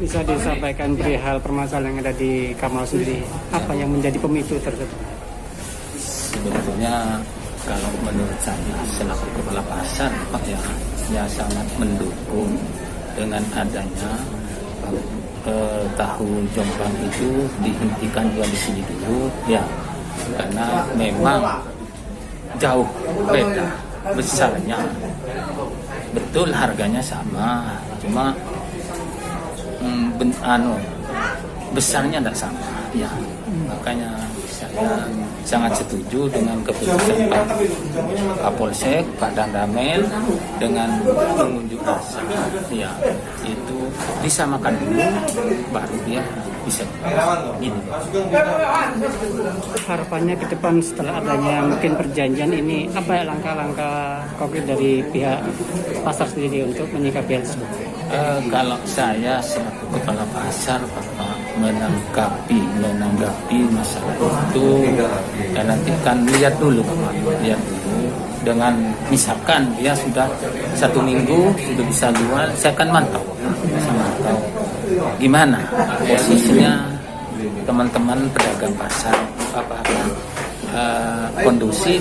bisa disampaikan perihal permasalahan yang ada di Kamal sendiri? Apa yang menjadi pemicu tersebut? Sebetulnya kalau menurut saya selaku kepala pasar Pak ya sangat mendukung dengan adanya tahu Jombang itu dihentikan jual di sini dulu ya, karena memang jauh beda besarnya. Betul harganya sama, cuma besarnya tidak sama ya. Makanya saya sangat setuju dengan keputusan Pak Kapolsek, Pak Danramil dengan mengunjuk rasa ya, itu disamakan dulu baru dia bisa gini. Harapannya ke depan setelah adanya mungkin perjanjian ini, apa ya langkah-langkah konkret dari pihak pasar sendiri untuk menyikapi hal tersebut? Kalau saya selaku kepala pasar Bapak menanggapi masalah itu ya nanti kan lihat dulu Bapak, lihat dulu dengan misalkan dia sudah 1 minggu sudah bisa jual, saya akan mantau gimana posisinya teman-teman pedagang pasar, apa kondusif.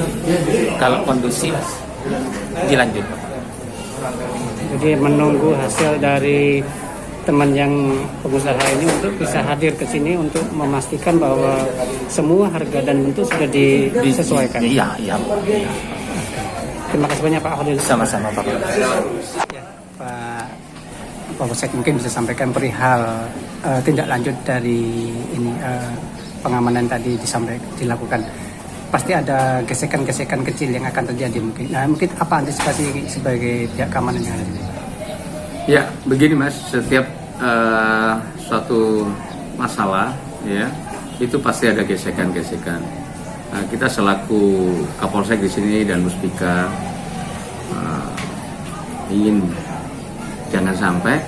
Kalau kondusif dilanjut. Jadi menunggu hasil dari teman yang pengusaha ini untuk bisa hadir ke sini untuk memastikan bahwa semua harga dan bentuk sudah disesuaikan. Iya. Terima kasih banyak Pak Khalil. Sama-sama Pak. Ya, Pak Polsek mungkin bisa sampaikan perihal tindak lanjut dari ini pengamanan tadi dilakukan. Pasti ada gesekan-gesekan kecil yang akan terjadi mungkin. Nah, mungkin apa antisipasi sebagai pihak keamanan yang ada? Ya, begini Mas, setiap suatu masalah ya itu pasti ada gesekan-gesekan. Nah, kita selaku Kapolsek di sini dan Muspika ingin jangan sampai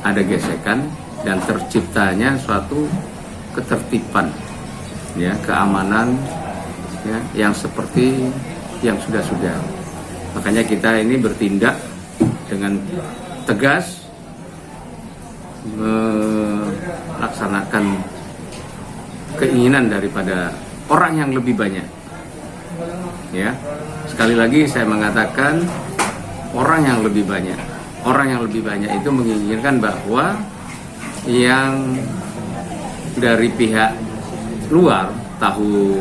ada gesekan dan terciptanya suatu ketertiban, ya, keamanan, ya, yang seperti yang sudah-sudah. Makanya kita ini bertindak dengan tegas melaksanakan keinginan daripada orang yang lebih banyak. Ya, sekali lagi saya mengatakan orang yang lebih banyak. Orang yang lebih banyak itu menginginkan bahwa yang dari pihak luar tahu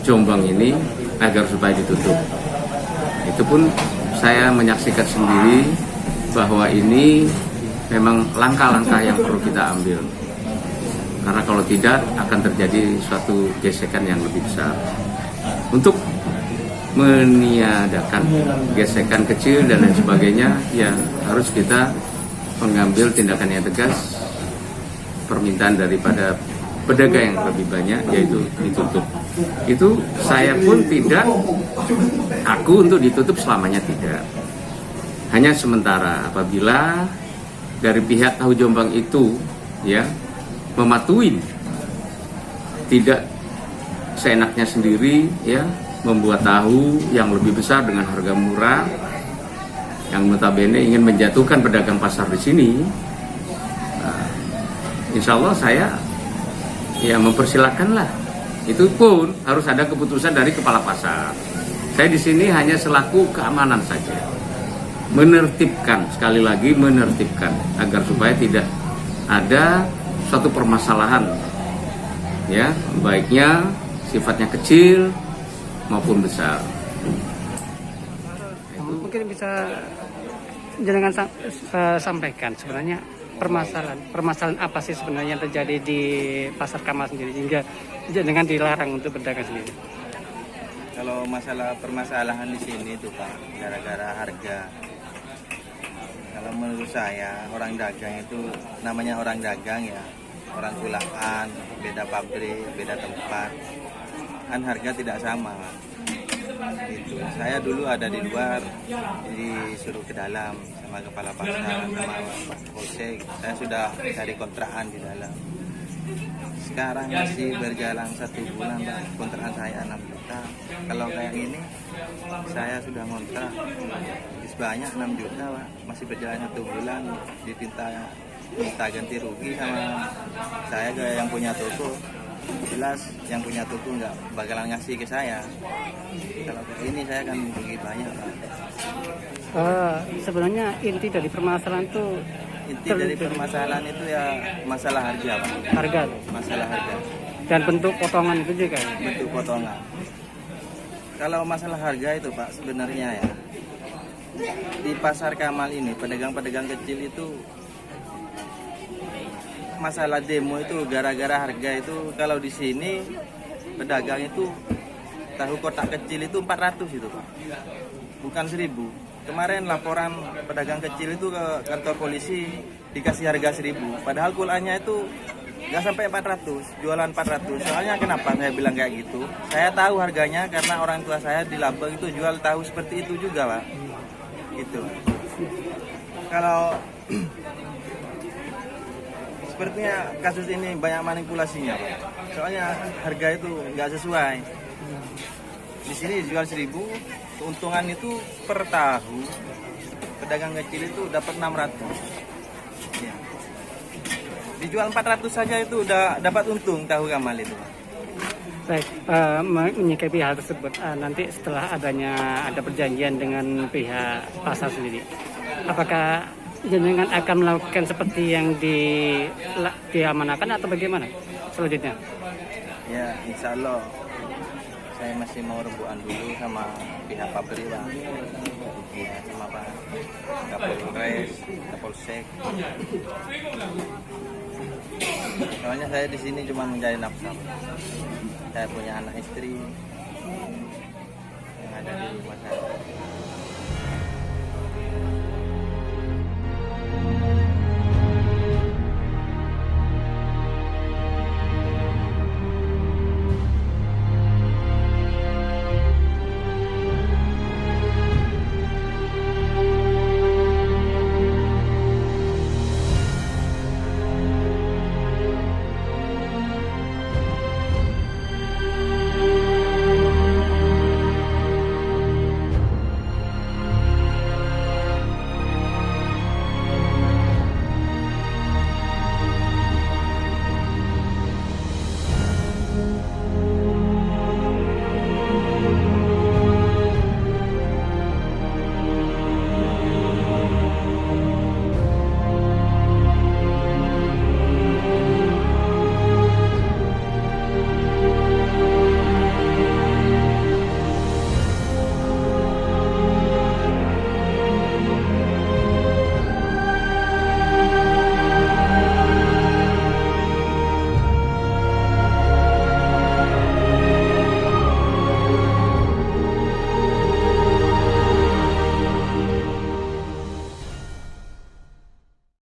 Jombang ini agar supaya ditutup. Itu pun saya menyaksikan sendiri bahwa ini memang langkah-langkah yang perlu kita ambil. Karena kalau tidak akan terjadi suatu gesekan yang lebih besar. Untuk meniadakan gesekan kecil dan lain sebagainya, ya harus kita mengambil tindakan yang tegas. Permintaan daripada pedagang yang lebih banyak yaitu ditutup. Itu saya pun tidak aku untuk ditutup selamanya, tidak. Hanya sementara apabila dari pihak Tahu Jombang itu ya mematuhi, tidak seenaknya sendiri ya membuat tahu yang lebih besar dengan harga murah yang notabene ingin menjatuhkan pedagang pasar di sini. Insya Allah saya ya mempersilahkanlah. Itu pun harus ada keputusan dari kepala pasar. Saya di sini hanya selaku keamanan saja, menertibkan, sekali lagi menertibkan agar supaya tidak ada suatu permasalahan, ya baiknya sifatnya kecil maupun besar. Mungkin bisa jenengan sampaikan sebenarnya permasalahan apa sih sebenarnya yang terjadi di pasar Kamal sendiri hingga jenengan dilarang untuk berdagang sendiri? Kalau masalah permasalahan di sini itu Pak, gara-gara harga. Kalau menurut saya orang dagang itu namanya orang dagang ya, orang kulaan, beda pabrik, beda tempat, kan harga tidak sama. Gitu. Saya dulu ada di luar, disuruh ke dalam sama kepala pasar, sama Pak Polsek. Saya sudah cari kontrakan di dalam. Sekarang masih berjalan 1 bulan, Pak. Kontrakan saya 6 juta. Kalau kayak ini, saya sudah ngontrak sebanyak 6 juta, Pak. Masih berjalan 1 bulan, dipinta minta ganti rugi sama saya ke yang punya toko. Jelas yang punya toko nggak bakalan ngasih ke saya. Kalau ke ini saya akan rugi banyak, Pak. Sebenarnya inti dari permasalahan itu Inti dari permasalahan itu ya masalah harga, Pak. harga Masalah harga, dan bentuk potongan itu juga. bentuk potongan. Kalau masalah harga itu, Pak, sebenarnya ya di pasar Kamal ini pedagang-pedagang kecil itu masalah demo itu gara-gara harga itu. Kalau di sini pedagang itu tahu kotak kecil itu 400 itu, Pak, bukan 1000. Kemarin laporan pedagang kecil itu ke kantor polisi dikasih harga 1000, padahal kulannya itu nggak sampai 400, jualan 400. Soalnya kenapa saya bilang kayak gitu? Saya tahu harganya karena orang tua saya di Labang itu jual tahu seperti itu juga, Pak. Gitu. Kalau sepertinya kasus ini banyak manipulasinya, Pak. Soalnya harga itu nggak sesuai. Di sini dijual 1000, keuntungan itu per tahu pedagang kecil itu dapat 600. Ya. Dijual 400 saja itu udah dapat untung tahu Kamal itu. Baik, menyikapi hal tersebut, nanti setelah ada perjanjian dengan pihak pasar sendiri, apakah jenengan akan melakukan seperti yang diamanahkan atau bagaimana selanjutnya? Ya, insya Allah saya masih mau rembukan dulu sama pihak pabrik, Pak. Ya, sama Pak Kapolres, Kapolsek. Soalnya saya di sini cuma mencari nafkah. Saya punya anak istri,